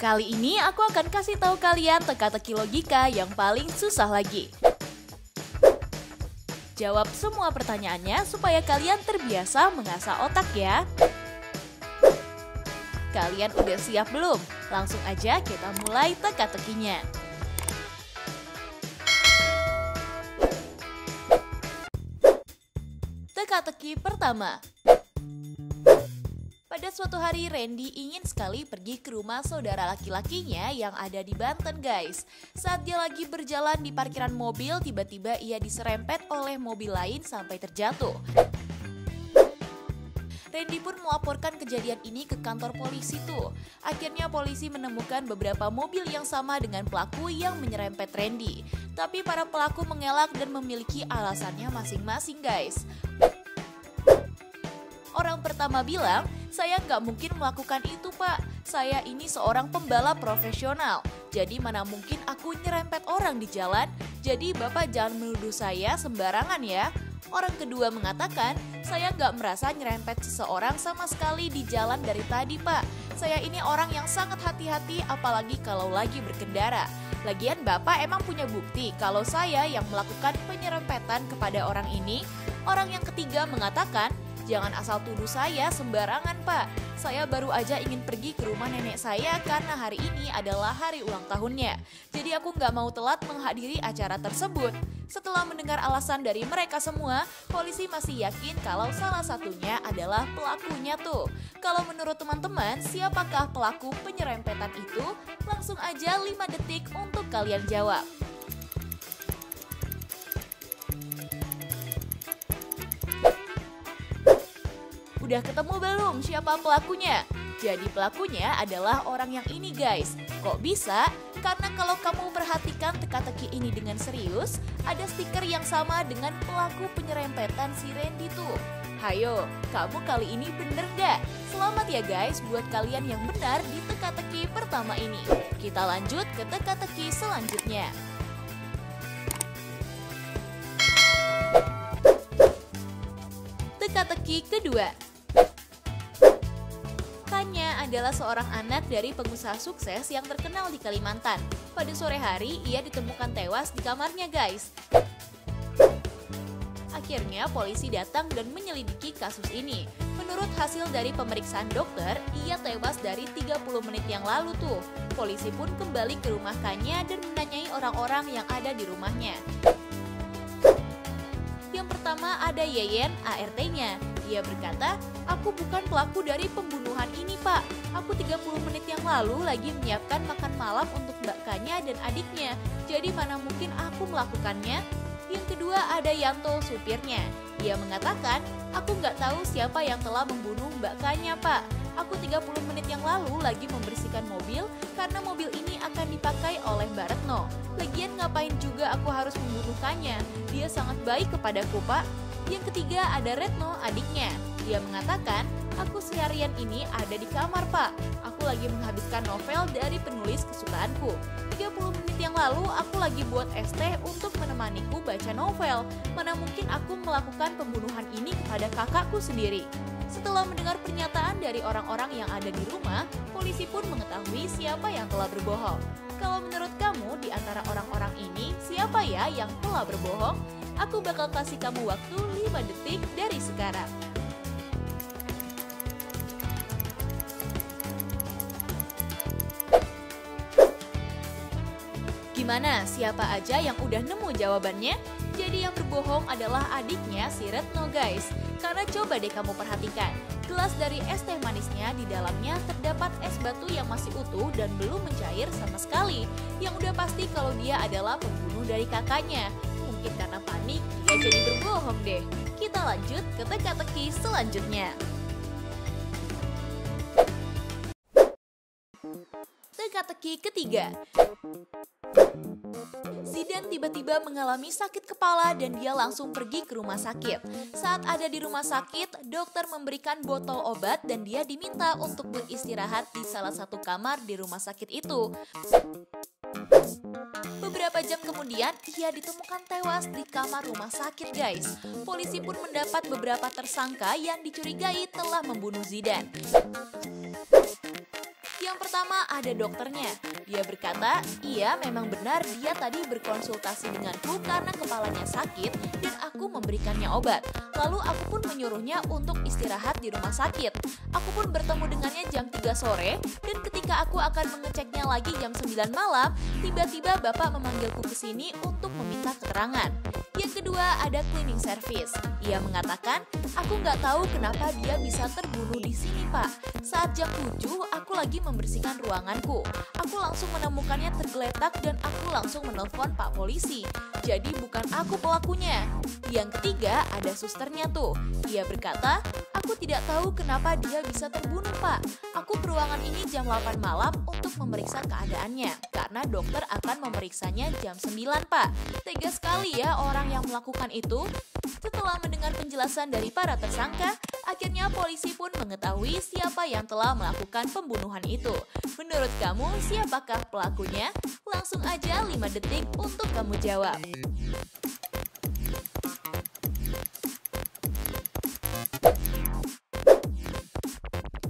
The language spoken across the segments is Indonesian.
Kali ini aku akan kasih tahu kalian teka-teki logika yang paling susah lagi. Jawab semua pertanyaannya supaya kalian terbiasa mengasah otak ya. Kalian udah siap belum? Langsung aja kita mulai teka-tekinya. Teka-teki pertama. Pada suatu hari Randy ingin sekali pergi ke rumah saudara laki-lakinya yang ada di Banten guys. Saat dia lagi berjalan di parkiran mobil, tiba-tiba ia diserempet oleh mobil lain sampai terjatuh. Randy pun melaporkan kejadian ini ke kantor polisi tuh. Akhirnya polisi menemukan beberapa mobil yang sama dengan pelaku yang menyerempet Randy. Tapi para pelaku mengelak dan memiliki alasannya masing-masing guys. Orang pertama bilang, saya nggak mungkin melakukan itu pak, saya ini seorang pembalap profesional, jadi mana mungkin aku nyerempet orang di jalan, jadi bapak jangan menuduh saya sembarangan ya. Orang kedua mengatakan, saya nggak merasa nyerempet seseorang sama sekali di jalan dari tadi pak, saya ini orang yang sangat hati-hati apalagi kalau lagi berkendara. Lagian bapak emang punya bukti kalau saya yang melakukan penyerempetan kepada orang ini. Orang yang ketiga mengatakan, jangan asal tuduh saya sembarangan pak. Saya baru aja ingin pergi ke rumah nenek saya karena hari ini adalah hari ulang tahunnya. Jadi aku nggak mau telat menghadiri acara tersebut. Setelah mendengar alasan dari mereka semua, polisi masih yakin kalau salah satunya adalah pelakunya tuh. Kalau menurut teman-teman, siapakah pelaku penyerempetan itu? Langsung aja 5 detik untuk kalian jawab. Udah ketemu belum siapa pelakunya? Jadi pelakunya adalah orang yang ini guys. Kok bisa? Karena kalau kamu perhatikan teka-teki ini dengan serius, ada stiker yang sama dengan pelaku penyerempetan si Randy tuh. Hayo, kamu kali ini bener gak? Selamat ya guys buat kalian yang benar di teka-teki pertama ini. Kita lanjut ke teka-teki selanjutnya. Teka-teki kedua. Kanya adalah seorang anak dari pengusaha sukses yang terkenal di Kalimantan. Pada sore hari, ia ditemukan tewas di kamarnya guys. Akhirnya polisi datang dan menyelidiki kasus ini. Menurut hasil dari pemeriksaan dokter, ia tewas dari 30 menit yang lalu tuh. Polisi pun kembali ke rumah Kanya dan menanyai orang-orang yang ada di rumahnya. Yang pertama ada Yeyen, ART-nya. Dia berkata, aku bukan pelaku dari pembunuhan ini pak. Aku 30 menit yang lalu lagi menyiapkan makan malam untuk Mbak Kanya dan adiknya. Jadi mana mungkin aku melakukannya? Yang kedua ada Yanto, supirnya. Dia mengatakan, aku nggak tahu siapa yang telah membunuh Mbak Kanya pak. Aku 30 menit yang lalu lagi membersihkan mobil karena mobil ini akan dipakai oleh Mbak Retno. Lagian ngapain juga aku harus membunuhkannya? Dia sangat baik kepadaku pak. Yang ketiga ada Retno, adiknya. Dia mengatakan, aku seharian ini ada di kamar pak. Aku lagi menghabiskan novel dari penulis kesukaanku. 30 menit yang lalu aku lagi buat es teh untuk menemaniku baca novel. Mana mungkin aku melakukan pembunuhan ini kepada kakakku sendiri. Setelah mendengar pernyataan dari orang-orang yang ada di rumah, polisi pun mengetahui siapa yang telah berbohong. Kalau menurut kamu di antara orang-orang ini, siapa ya yang telah berbohong? Aku bakal kasih kamu waktu 5 detik dari sekarang. Gimana? Siapa aja yang udah nemu jawabannya? Jadi yang berbohong adalah adiknya si Retno guys. Karena coba deh kamu perhatikan, gelas dari es teh manisnya di dalamnya terdapat es batu yang masih utuh dan belum mencair sama sekali. Yang udah pasti kalau dia adalah pembunuh dari kakaknya. Mungkin karena panik, dia jadi berbohong deh. Kita lanjut ke teka-teki selanjutnya. Teka-teki ketiga. Zidane tiba-tiba mengalami sakit kepala dan dia langsung pergi ke rumah sakit. Saat ada di rumah sakit, dokter memberikan botol obat dan dia diminta untuk beristirahat di salah satu kamar di rumah sakit itu. Beberapa jam kemudian, ia ditemukan tewas di kamar rumah sakit guys. Polisi pun mendapat beberapa tersangka yang dicurigai telah membunuh Zidane. Yang pertama ada dokternya. Dia berkata, iya memang benar dia tadi berkonsultasi denganku karena kepalanya sakit dan aku memberikannya obat. Lalu aku pun menyuruhnya untuk istirahat di rumah sakit. Aku pun bertemu dengannya jam 3 sore dan ketika aku akan mengeceknya lagi jam 9 malam, tiba-tiba bapak memanggilku ke sini untuk meminta keterangan. Yang kedua ada cleaning service. Dia mengatakan, aku nggak tahu kenapa dia bisa terbunuh di sini pak. Saat jam 7 aku lagi membersihkan ruanganku. Aku langsung menemukannya tergeletak dan aku langsung menelpon pak polisi. Jadi bukan aku pelakunya. Yang ketiga ada susternya tuh. Dia berkata, aku tidak tahu kenapa dia bisa terbunuh pak. Aku ke ruangan ini jam 8 malam untuk memeriksa keadaannya. Karena dokter akan memeriksanya jam 9 pak. Tega sekali ya orang yang melakukan itu. Setelah mendengar penjelasan dari para tersangka, akhirnya polisi pun mengetahui siapa yang telah melakukan pembunuhan itu. Menurut kamu, siapakah pelakunya? Langsung aja 5 detik untuk kamu jawab.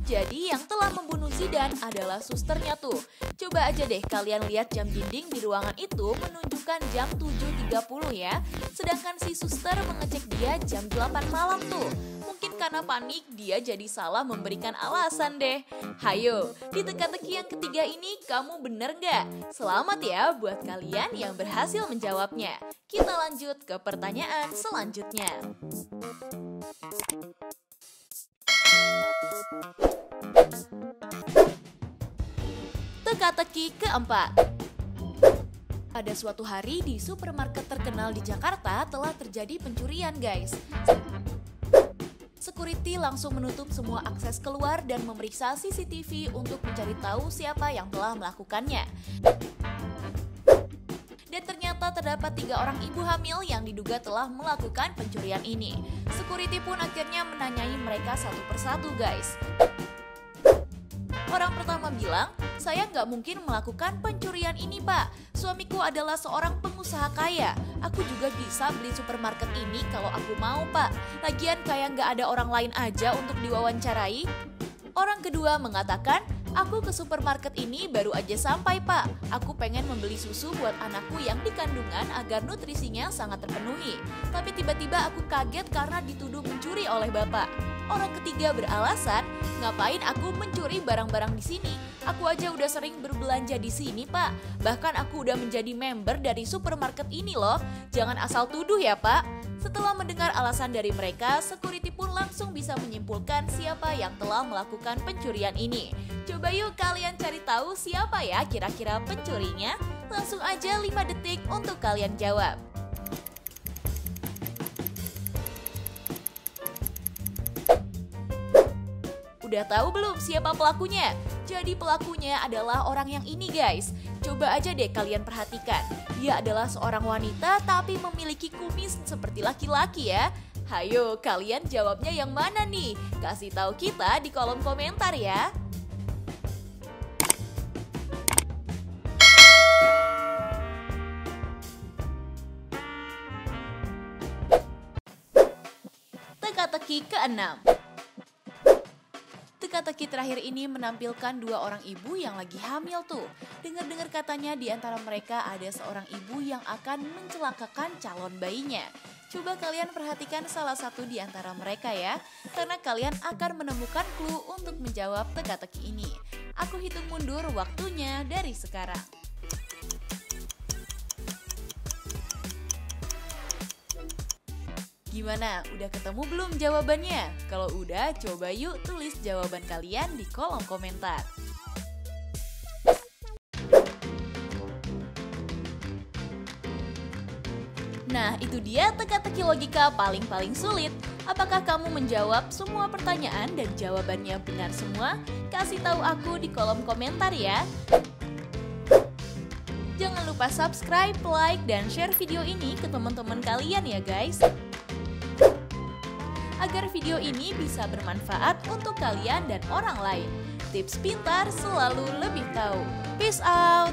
Jadi yang telah membunuh Zidan adalah susternya tuh. Coba aja deh kalian lihat jam dinding di ruangan itu menunjukkan jam 7.30 ya. Sedangkan si suster mengecek dia jam 8 malam tuh. Mungkin karena panik dia jadi salah memberikan alasan deh. Hayo, di teka-teki yang ketiga ini kamu bener nggak? Selamat ya buat kalian yang berhasil menjawabnya. Kita lanjut ke pertanyaan selanjutnya. Teka-teki keempat. Pada suatu hari di supermarket terkenal di Jakarta telah terjadi pencurian guys. Security langsung menutup semua akses keluar dan memeriksa CCTV untuk mencari tahu siapa yang telah melakukannya. Dan ternyata terdapat 3 orang ibu hamil yang diduga telah melakukan pencurian ini. Security pun akhirnya menanyai mereka satu persatu guys. Orang pertama bilang, saya nggak mungkin melakukan pencurian ini pak. Suamiku adalah seorang pengusaha kaya. Aku juga bisa beli supermarket ini kalau aku mau pak. Lagian kayak nggak ada orang lain aja untuk diwawancarai. Orang kedua mengatakan, aku ke supermarket ini baru aja sampai pak. Aku pengen membeli susu buat anakku yang di kandungan agar nutrisinya sangat terpenuhi. Tapi tiba-tiba aku kaget karena dituduh mencuri oleh bapak. Orang ketiga beralasan, ngapain aku mencuri barang-barang di sini? Aku aja udah sering berbelanja di sini, Pak. Bahkan aku udah menjadi member dari supermarket ini loh. Jangan asal tuduh ya, Pak. Setelah mendengar alasan dari mereka, security pun langsung bisa menyimpulkan siapa yang telah melakukan pencurian ini. Coba yuk kalian cari tahu siapa ya kira-kira pencurinya. Langsung aja 5 detik untuk kalian jawab. Udah tahu belum siapa pelakunya? Jadi pelakunya adalah orang yang ini guys. Coba aja deh kalian perhatikan. Dia adalah seorang wanita tapi memiliki kumis seperti laki-laki ya. Hayo kalian jawabnya yang mana nih? Kasih tahu kita di kolom komentar ya. Teka-teki ke-6. Teka-teki terakhir ini menampilkan 2 orang ibu yang lagi hamil tuh. Dengar-dengar katanya di antara mereka ada seorang ibu yang akan mencelakakan calon bayinya. Coba kalian perhatikan salah satu di antara mereka ya, karena kalian akan menemukan clue untuk menjawab teka-teki ini. Aku hitung mundur waktunya dari sekarang. Gimana? Udah ketemu belum jawabannya? Kalau udah, coba yuk tulis jawaban kalian di kolom komentar. Nah, itu dia teka-teki logika paling sulit. Apakah kamu menjawab semua pertanyaan dan jawabannya benar semua? Kasih tahu aku di kolom komentar ya. Jangan lupa subscribe, like, dan share video ini ke teman-teman kalian ya guys. Agar video ini bisa bermanfaat untuk kalian dan orang lain. Tips pintar selalu lebih tahu. Peace out!